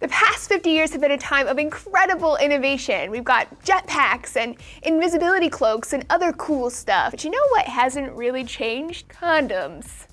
The past 50 years have been a time of incredible innovation. We've got jetpacks and invisibility cloaks and other cool stuff. But you know what hasn't really changed? Condoms.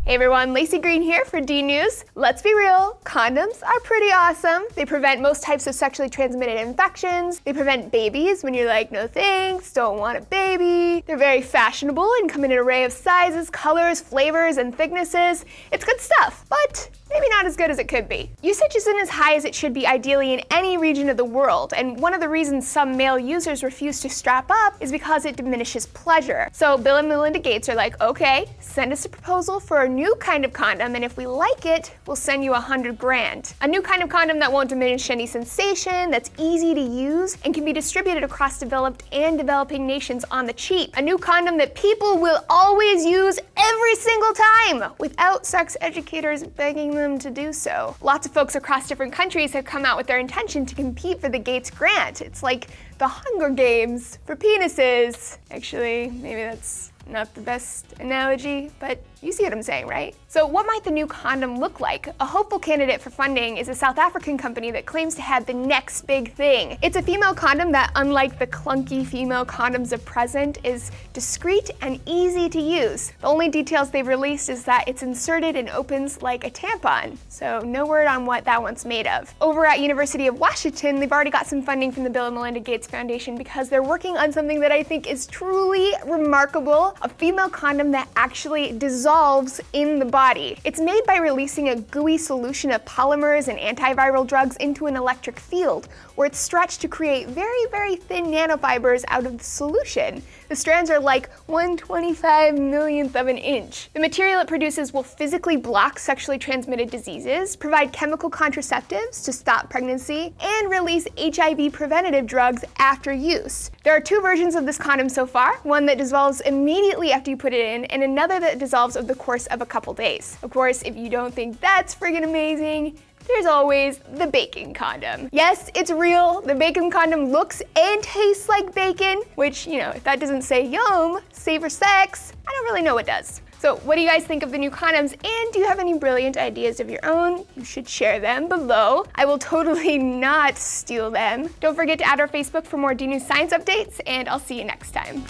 Hey everyone, Lacey Green here for D News. Let's be real, condoms are pretty awesome. They prevent most types of sexually transmitted infections. They prevent babies when you're like, no thanks, don't want a baby. They're very fashionable and come in an array of sizes, colors, flavors, and thicknesses. It's good stuff, but maybe not as good as it could be. Usage isn't as high as it should be ideally in any region of the world, and one of the reasons some male users refuse to strap up is because it diminishes pleasure. So Bill and Melinda Gates are like, okay, send us a proposal for a new kind of condom, and if we like it, we'll send you 100 grand. A new kind of condom that won't diminish any sensation, that's easy to use, and can be distributed across developed and developing nations on the cheap. A new condom that people will always use every single time, without sex educators begging them to do so. Lots of folks across different countries have come out with their intention to compete for the Gates grant. It's like the Hunger Games for penises. Actually, maybe that's not the best analogy, but you see what I'm saying, right? So what might the new condom look like? A hopeful candidate for funding is a South African company that claims to have the next big thing. It's a female condom that, unlike the clunky female condoms of present, is discreet and easy to use. The only details they've released is that it's inserted and opens like a tampon, so no word on what that one's made of. Over at University of Washington, they've already got some funding from the Bill and Melinda Gates Foundation because they're working on something that I think is truly remarkable, a female condom that actually dissolves in the body. It's made by releasing a gooey solution of polymers and antiviral drugs into an electric field, where it's stretched to create very, very thin nanofibers out of the solution. The strands are like 1/25 millionth of an inch. The material it produces will physically block sexually transmitted diseases, provide chemical contraceptives to stop pregnancy, and release HIV preventative drugs after use. There are two versions of this condom so far, one that dissolves immediately after you put it in, and another that dissolves over the course of a couple days. Of course, if you don't think that's friggin' amazing, there's always the bacon condom. Yes, it's real. The bacon condom looks and tastes like bacon, which, you know, if that doesn't say yum, savor sex, I don't really know what does. So what do you guys think of the new condoms, and do you have any brilliant ideas of your own? You should share them below. I will totally not steal them. Don't forget to add our Facebook for more D News science updates, and I'll see you next time.